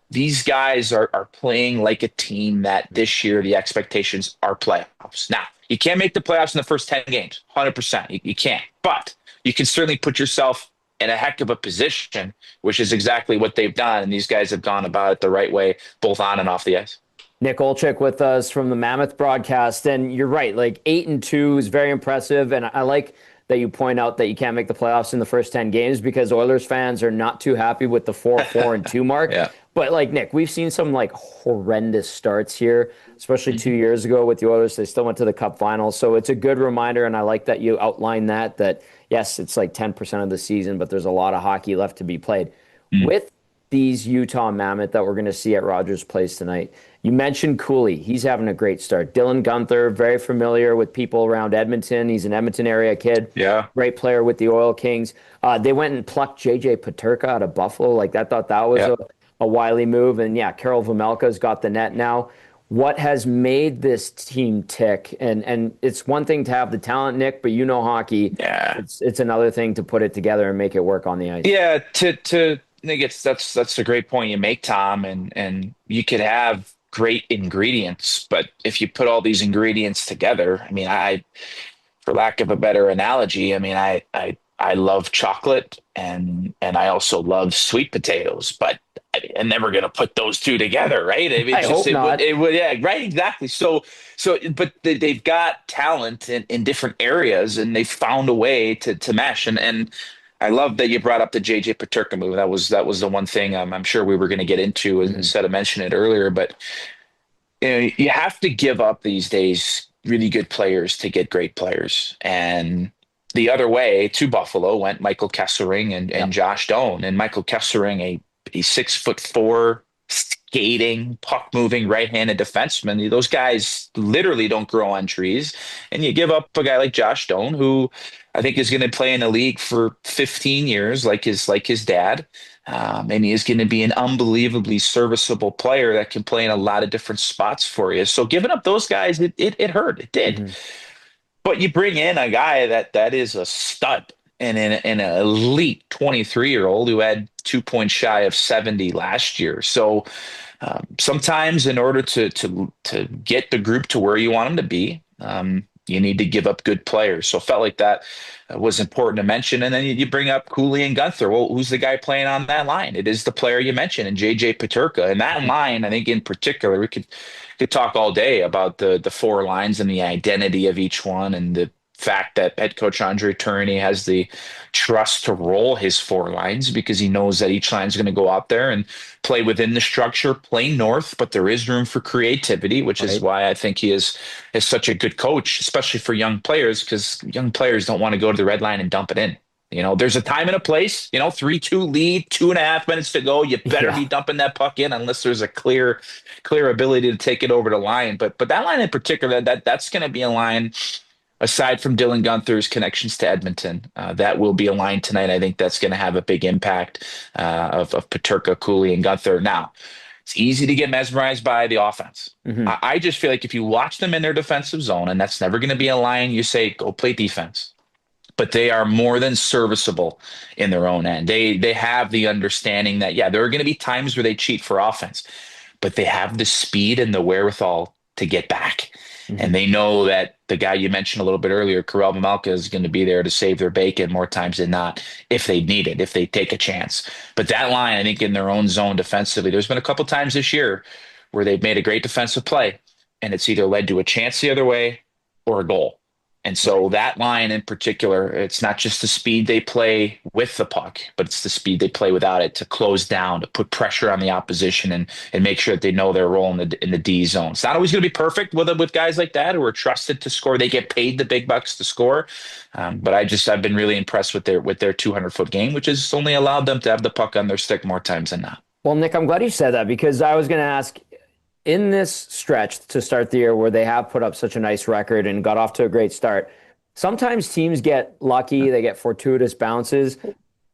Speaker 4: these guys are playing like a team that this year the expectations are playoffs. Now, you can't make the playoffs in the first 10 games, 100%. You can't. But you can certainly put yourself in a heck of a position, which is exactly what they've done. And these guys have gone about it the right way, both on and off the ice.
Speaker 1: Nick Olczyk with us from the Mammoth broadcast. And you're right, like 8-2 is very impressive. And I like that you point out that you can't make the playoffs in the first 10 games, because Oilers fans are not too happy with the 4-4-2 mark.
Speaker 4: Yeah.
Speaker 1: But like, Nick, we've seen some like horrendous starts here, especially 2 years ago with the Oilers. They still went to the Cup final. So it's a good reminder. And I like that you outlined that yes, it's like 10% of the season, but there's a lot of hockey left to be played. With these Utah Mammoth that we're going to see at Rogers Place tonight, you mentioned Cooley. He's having a great start. Dylan Gunther, very familiar with people around Edmonton. He's an Edmonton area kid.
Speaker 4: Yeah.
Speaker 1: Great player with the Oil Kings. They went and plucked JJ Peterka out of Buffalo. Like, I thought that was a wily move. And yeah, Karel Vejmelka's got the net now. What has made this team tick? And it's one thing to have the talent, Nick, but you know hockey.
Speaker 4: Yeah.
Speaker 1: It's another thing to put it together and make it work on the ice.
Speaker 4: Yeah, to Nick, that's a great point you make, Tom. And you could have great ingredients, but if you put all these ingredients together, I mean, for lack of a better analogy, I mean, I love chocolate and I also love sweet potatoes, but I'm never going to put those two together, right? I mean,
Speaker 1: I hope not.
Speaker 4: It would, yeah, right, exactly. So, but they've got talent in different areas, and they've found a way to mesh. And I love that you brought up the JJ Peterka move. That was the one thing I'm sure we were going to get into instead of mentioning it earlier. But you have to give up these days really good players to get great players. And the other way to Buffalo went Michael Kesselring and Josh Doan. And Michael Kesselring, a 6'4" skating, puck moving, right-handed defenseman. Those guys literally don't grow on trees. And you give up a guy like Josh Doan, who I think is going to play in the league for 15 years, like his dad. And he is going to be an unbelievably serviceable player that can play in a lot of different spots for you. So giving up those guys, it hurt. It did. But you bring in a guy that is a stud and an elite 23-year-old who had 2 points shy of 70 last year. So sometimes in order to get the group to where you want them to be, you need to give up good players. So it felt like that was important to mention. And then you bring up Cooley and Gunther. Well, who's the guy playing on that line? It is the player you mentioned, and JJ Peterka. And that line, I think in particular, we could talk all day about the four lines and the identity of each one, and the fact that head coach Andre Tourigny has the trust to roll his four lines because he knows that each line is going to go out there and play within the structure, play north, but there is room for creativity, which is why I think he is such a good coach, especially for young players, because young players don't want to go to the red line and dump it in. There's a time and a place, 3-2 lead, 2.5 minutes to go. You better be dumping that puck in unless there's a clear ability to take it over the line. But that line in particular, that's going to be a line, aside from Dylan Gunther's connections to Edmonton, that will be a line tonight. I think that's going to have a big impact of Peterka, Cooley, and Gunther. Now, it's easy to get mesmerized by the offense. I just feel like if you watch them in their defensive zone, and that's never going to be a line you say, go play defense, but they are more than serviceable in their own end. They have the understanding that, there are going to be times where they cheat for offense, but they have the speed and the wherewithal to get back. And they know that the guy you mentioned a little bit earlier, Karel Mamelka, is going to be there to save their bacon more times than not if they need it, if they take a chance. But that line, I think, in their own zone defensively, there's been a couple times this year where they've made a great defensive play, and it's either led to a chance the other way or a goal. And so that line in particular, it's not just the speed they play with the puck, but it's the speed they play without it, to close down, to put pressure on the opposition and make sure that they know their role in the D zone. It's not always going to be perfect with guys like that who are trusted to score. They get paid the big bucks to score. But I've been really impressed with their 200-foot game, which has only allowed them to have the puck on their stick more times than not.
Speaker 1: Well, Nick, I'm glad you said that, because I was going to ask, in this stretch to start the year where they have put up such a nice record and got off to a great start, sometimes teams get lucky, they get fortuitous bounces.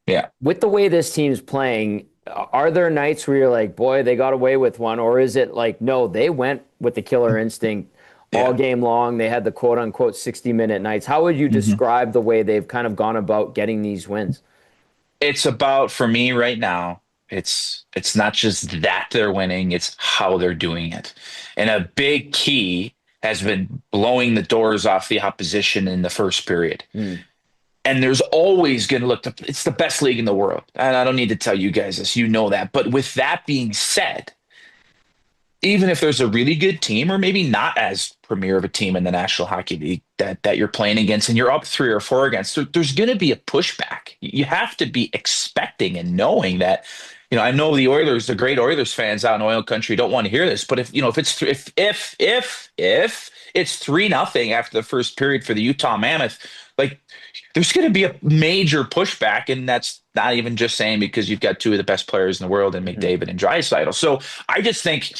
Speaker 4: Yeah.
Speaker 1: With the way this team's playing, are there nights where you're like, boy, they got away with one? Or is it like, no, they went with the killer instinct all game long? They had the quote unquote 60-minute nights. How would you describe the way they've kind of gone about getting these wins?
Speaker 4: It's about, for me right now, it's not just that they're winning, it's how they're doing it. And a big key has been blowing the doors off the opposition in the first period. And there's always going to look, it's the best league in the world. And I don't need to tell you guys this, you know that. But with that being said, even if there's a really good team, or maybe not as premier of a team in the National Hockey League that you're playing against, and you're up 3 or 4 against, there's going to be a pushback. You have to be expecting and knowing that. I know the Oilers, the great Oilers fans out in oil country, don't want to hear this, but if it's 3-0 after the first period for the Utah Mammoth, like, there's going to be a major pushback, and that's not even just saying because you've got 2 of the best players in the world in McDavid and Draisaitl. So I just think,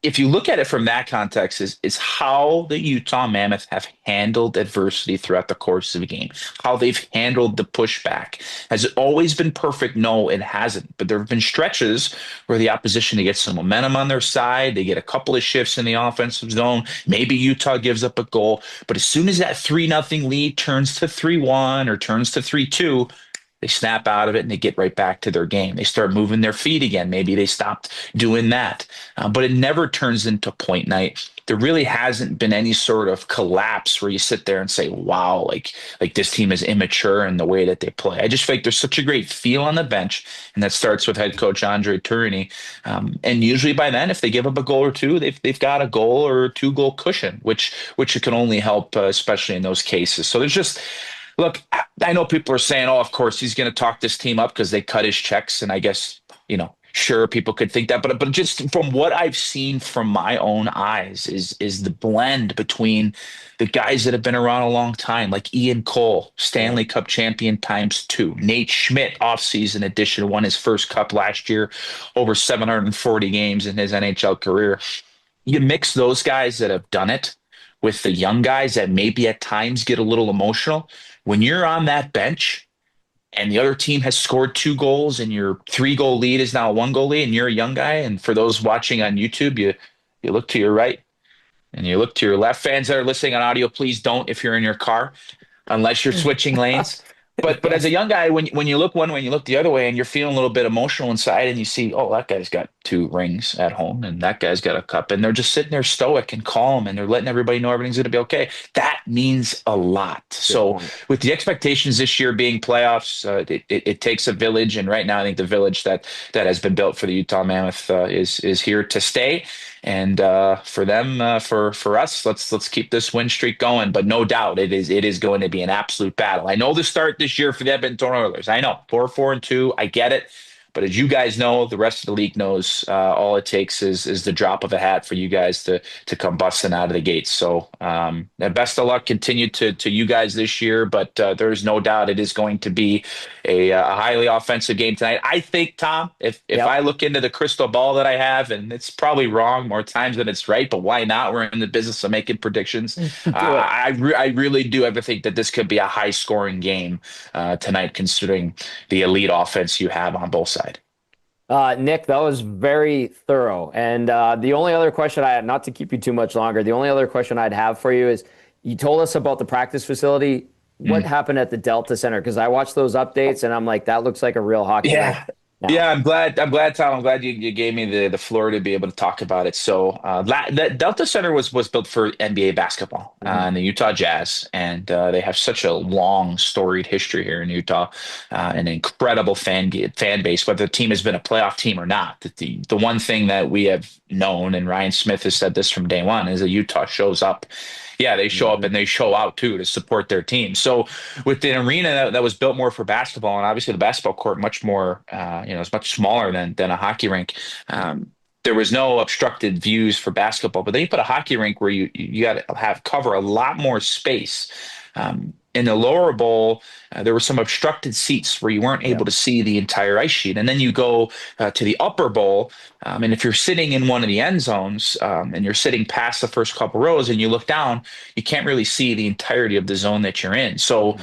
Speaker 4: if you look at it from that context, is how the Utah Mammoth have handled adversity throughout the course of a game, how they've handled the pushback. Has it always been perfect? No, it hasn't. But there have been stretches where the opposition, they get some momentum on their side. They get a couple of shifts in the offensive zone. Maybe Utah gives up a goal. But as soon as that 3-0 lead turns to 3-1 or turns to 3-2, they snap out of it and they get right back to their game. They start moving their feet again. Maybe they stopped doing that. But it never turns into point night. There really hasn't been any sort of collapse where you sit there and say, wow, like this team is immature in the way that they play. I just feel like there's such a great feel on the bench, and that starts with head coach Andre Tourigny. And usually by then, if they give up a goal or 2, they've got a goal or a 2-goal cushion, which it can only help, especially in those cases. So there's just, look, I know people are saying, oh, of course, he's going to talk this team up because they cut his checks. And I guess, sure, people could think that. But just from what I've seen from my own eyes is the blend between the guys that have been around a long time, like Ian Cole, Stanley Cup champion ×2. Nate Schmidt, offseason edition, won his first cup last year, over 740 games in his NHL career. You mix those guys that have done it with the young guys that maybe at times get a little emotional. When you're on that bench and the other team has scored 2 goals and your 3-goal lead is now a 1-goal lead, and you're a young guy, and for those watching on YouTube, you look to your right, and you look to your left. Fans that are listening on audio, please don't if you're in your car, unless you're switching lanes. But as a young guy, when you look one way and you look the other way, and you're feeling a little bit emotional inside, and you see, oh, that guy's got 2 rings at home, and that guy's got a cup, and they're just sitting there stoic and calm, and they're letting everybody know everything's going to be okay. That means a lot. So with the expectations this year being playoffs, it takes a village, and right now I think the village that has been built for the Utah Mammoth is here to stay. And for them, for us, let's keep this win streak going. But no doubt, it is going to be an absolute battle. I know the start this year for the Edmonton Oilers. I know 4-4-2. I get it. But as you guys know, the rest of the league knows, all it takes is the drop of a hat for you guys to come busting out of the gates. So best of luck continue to you guys this year. But there's no doubt it is going to be a highly offensive game tonight. I think, Tom, if I look into the crystal ball that I have, and it's probably wrong more times than it's right, but why not? We're in the business of making predictions. I really do ever think that this could be a high scoring game tonight, considering the elite offense you have on both sides.
Speaker 1: Nick, that was very thorough. And the only other question I had, not to keep you too much longer, the only other question I'd have for you is, you told us about the practice facility. What happened at the Delta Center? Because I watched those updates and I'm like, that looks like a real hockey rink.
Speaker 4: Yeah, I'm glad, Tom. I'm glad you gave me the floor to be able to talk about it. So that Delta Center was built for NBA basketball and the Utah Jazz, and they have such a long, storied history here in Utah, an incredible fan base. Whether the team has been a playoff team or not, the one thing that we have known, and Ryan Smith has said this from day one, is that Utah shows up. Yeah, they show up and they show out too to support their team. So with an arena that was built more for basketball, and obviously the basketball court much more, it's much smaller than a hockey rink. There was no obstructed views for basketball, but then you put a hockey rink where you got to cover a lot more space. In the lower bowl, there were some obstructed seats where you weren't able to see the entire ice sheet. And then you go to the upper bowl, and if you're sitting in one of the end zones and you're sitting past the first couple rows and you look down, you can't really see the entirety of the zone that you're in. So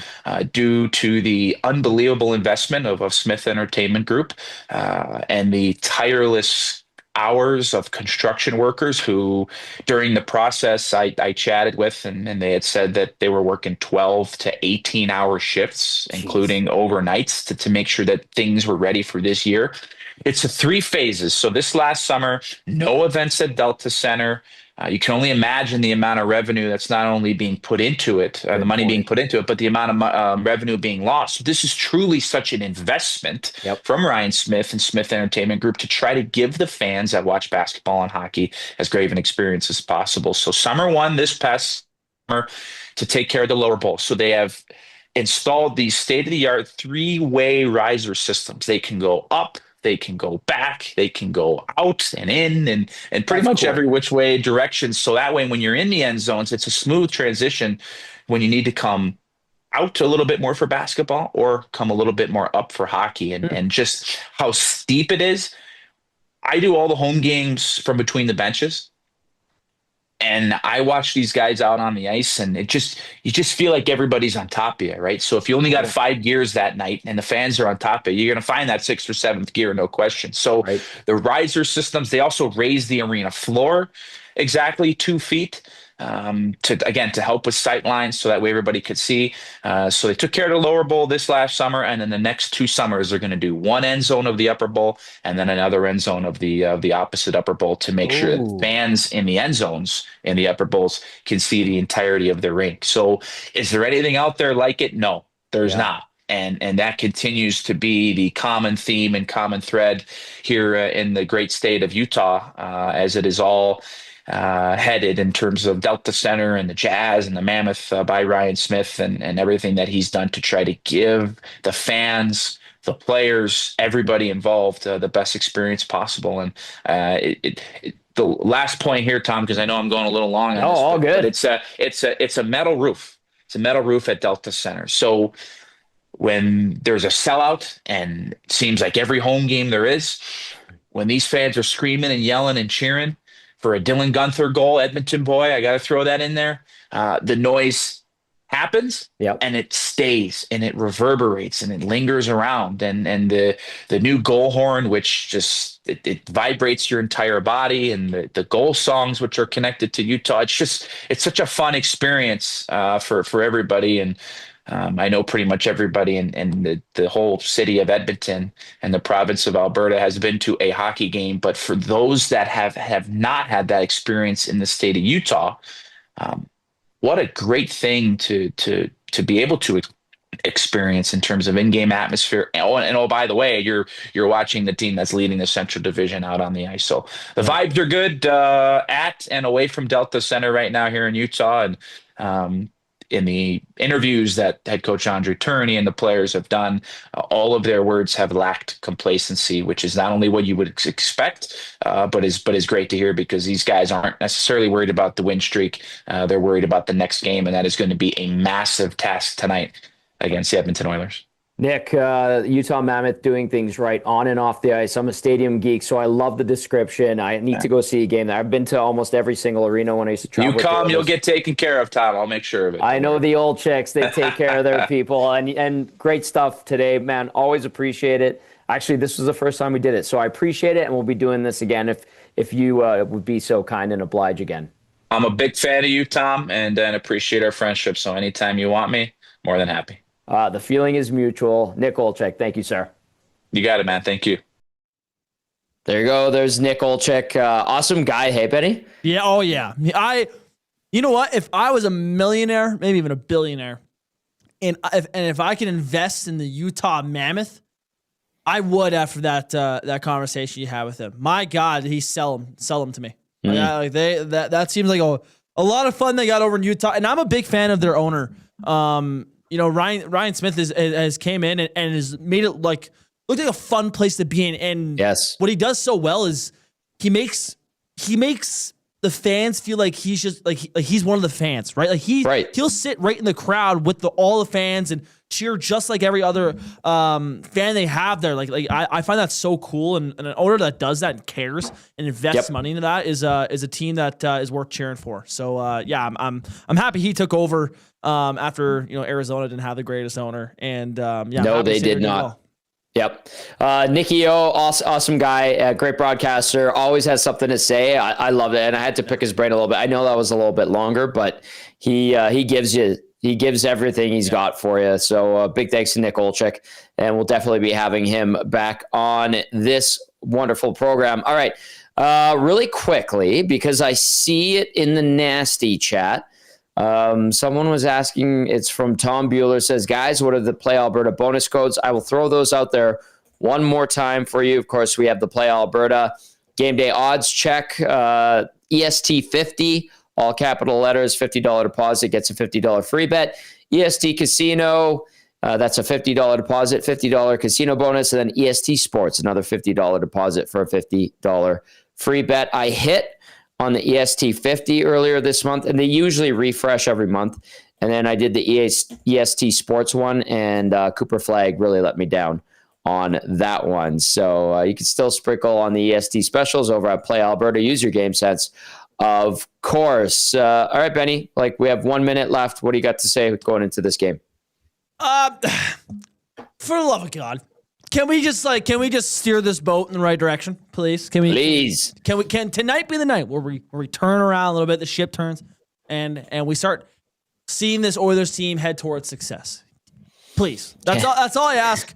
Speaker 4: due to the unbelievable investment of Smith Entertainment Group and the tireless hours of construction workers who during the process I chatted with, and they had said that they were working 12 to 18-hour shifts, including overnights, to make sure that things were ready for this year. It's 3 phases. So this last summer, no events at Delta Center. You can only imagine the amount of revenue that's not only being put into it, the money being put into it, but the amount of revenue being lost. So this is truly such an investment from Ryan Smith and Smith Entertainment Group to try to give the fans that watch basketball and hockey as great of an experience as possible. So summer 1, this past summer, to take care of the lower bowl. So they have installed these state-of-the-art 3-way riser systems. They can go up, they can go back, they can go out and in, and pretty much every which way direction. So that way, when you're in the end zones, it's a smooth transition when you need to come out a little bit more for basketball or come a little bit more up for hockey. And just how steep it is. I do all the home games from between the benches. And I watch these guys out on the ice, and you just feel like everybody's on top of you, right? So if you only got 5 gears that night and the fans are on top of you, you're going to find that 6th or 7th gear, no question. So the riser systems, they also raise the arena floor exactly 2 feet to help with sight lines, so that way everybody could see. So they took care of the lower bowl this last summer, and then the next 2 summers they're going to do one end zone of the upper bowl and then another end zone of the opposite upper bowl to make sure that fans in the end zones in the upper bowls can see the entirety of the rink. So is there anything out there like it? No, there's not. And that continues to be the common theme and common thread here in the great state of Utah, as it is all headed in terms of Delta Center and the Jazz and the Mammoth by Ryan Smith and everything that he's done to try to give the fans, the players, everybody involved the best experience possible. And the last point here, Tom, because I know I'm going a little long on this,
Speaker 1: all good.
Speaker 4: But it's a metal roof. It's a metal roof at Delta Center. So when there's a sellout, and it seems like every home game there is, when these fans are screaming and yelling and cheering for a Dylan Gunther goal, Edmonton boy, I got to throw that in there. The noise happens,
Speaker 1: Yep.
Speaker 4: and it stays and it reverberates and it lingers around, and the new goal horn, which just it vibrates your entire body, and the goal songs which are connected to Utah. It's such a fun experience for everybody. And I know pretty much everybody in the whole city of Edmonton and the province of Alberta has been to a hockey game. But for those that have not had that experience in the state of Utah, what a great thing to be able to experience in terms of in-game atmosphere. And by the way, you're watching the team that's leading the Central Division out on the ice. So the vibes are good at and away from Delta Center right now here in Utah. And in the interviews that head coach Andre Tourigny and the players have done, all of their words have lacked complacency, which is not only what you would expect, but is great to hear, because these guys aren't necessarily worried about the win streak. They're worried about the next game, and that is going to be a massive task tonight against the Edmonton Oilers.
Speaker 1: Nick, Utah Mammoth doing things right on and off the ice. I'm a stadium geek, so I love the description. I need to go see a game there. I've been to almost every single arena when I used to travel.
Speaker 4: You come, you'll get taken care of, Tom. I'll make sure of it.
Speaker 1: I know the old chicks. They take care of their people. And great stuff today, man. Always appreciate it. Actually, this was the first time we did it, so I appreciate it, and we'll be doing this again if you would be so kind and oblige again.
Speaker 4: I'm a big fan of you, Tom, and appreciate our friendship. So anytime you want me, more than happy.
Speaker 1: The feeling is mutual. Nick Olczyk, thank you, sir.
Speaker 4: You got it, man. Thank you.
Speaker 1: There you go. There's Nick Olczyk. Awesome guy. Hey, Benny?
Speaker 3: Yeah. Oh, yeah. You know what? If I was a millionaire, maybe even a billionaire, and if I could invest in the Utah Mammoth, I would after that conversation you had with him. My God, did he sell them to me? That seems like a lot of fun they got over in Utah, and I'm a big fan of their owner. Ryan Smith has came in and has made it look like a fun place to be in. And
Speaker 1: yes,
Speaker 3: what he does so well is he makes the fans feel like he's just like he's one of the fans, right? Like he'll sit right in the crowd with all the fans and cheer just like every other fan they have there. Like I find that so cool, and an owner that does that and cares and invests money into that is a team that is worth cheering for. So I'm happy he took over after Arizona didn't have the greatest owner, and
Speaker 1: no, they did not. Well. Yep. Nicky O, awesome guy, great broadcaster, always has something to say. I love it, and I had to pick his brain a little bit. I know that was a little bit longer, but he gives everything he's got for you. So big thanks to Nick Olczyk, and we'll definitely be having him back on this wonderful program. All right, really quickly, because I see it in the nasty chat. Someone was asking, it's from Tom Bueller, says, guys, what are the Play Alberta bonus codes? I will throw those out there one more time for you. Of course, we have the Play Alberta game day odds check, EST 50, all capital letters, $50 deposit gets a $50 free bet. EST Casino, that's a $50 deposit, $50 casino bonus, and then EST Sports, another $50 deposit for a $50 free bet. I hit on the EST 50 earlier this month, and they usually refresh every month. And then I did the EST Sports one, and Cooper Flag really let me down on that one. So you can still sprinkle on the EST specials over at Play Alberta. Use your game sense, of course. All right, Benny, we have 1 minute left. What do you got to say going into this game?
Speaker 3: For the love of God. Can we just steer this boat in the right direction, please? Can tonight be the night where we turn around a little bit, the ship turns, and we start seeing this Oilers team head towards success? Please. That's all I ask.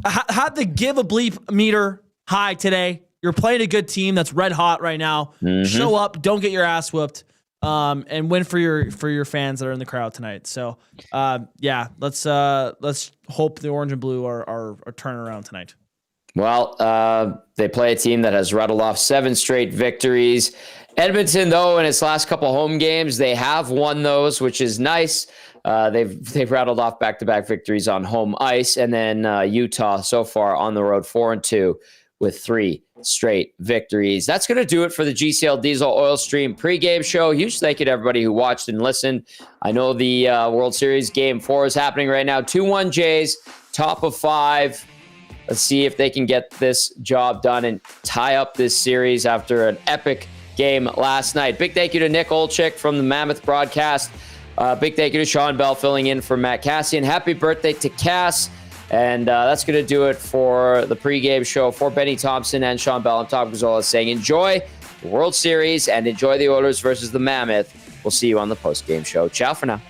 Speaker 3: Had the give a bleep meter high today. You're playing a good team that's red hot right now. Mm-hmm. Show up, don't get your ass whooped. And win for your fans that are in the crowd tonight. So, let's hope the orange and blue are turning around tonight.
Speaker 1: Well, they play a team that has rattled off 7 straight victories. Edmonton, though, in its last couple home games, they have won those, which is nice. They've rattled off back-to-back victories on home ice, and then Utah so far on the road 4-2 with 3 straight victories. That's going to do it for the GCL Diesel Oil Stream pregame show. Huge thank you to everybody who watched and listened. I know the World Series Game 4 is happening right now. 2-1 Jays, top of 5. Let's see if they can get this job done and tie up this series after an epic game last night. Big thank you to Nick Olczyk from the Mammoth broadcast. Big thank you to Shawn Belle filling in for Matt Cassian. Happy birthday to Cass. And that's going to do it for the pregame show. For Benny Thomson and Shawn Belle, I'm Tom Gazzola saying enjoy the World Series and enjoy the Oilers versus the Mammoth. We'll see you on the postgame show. Ciao for now.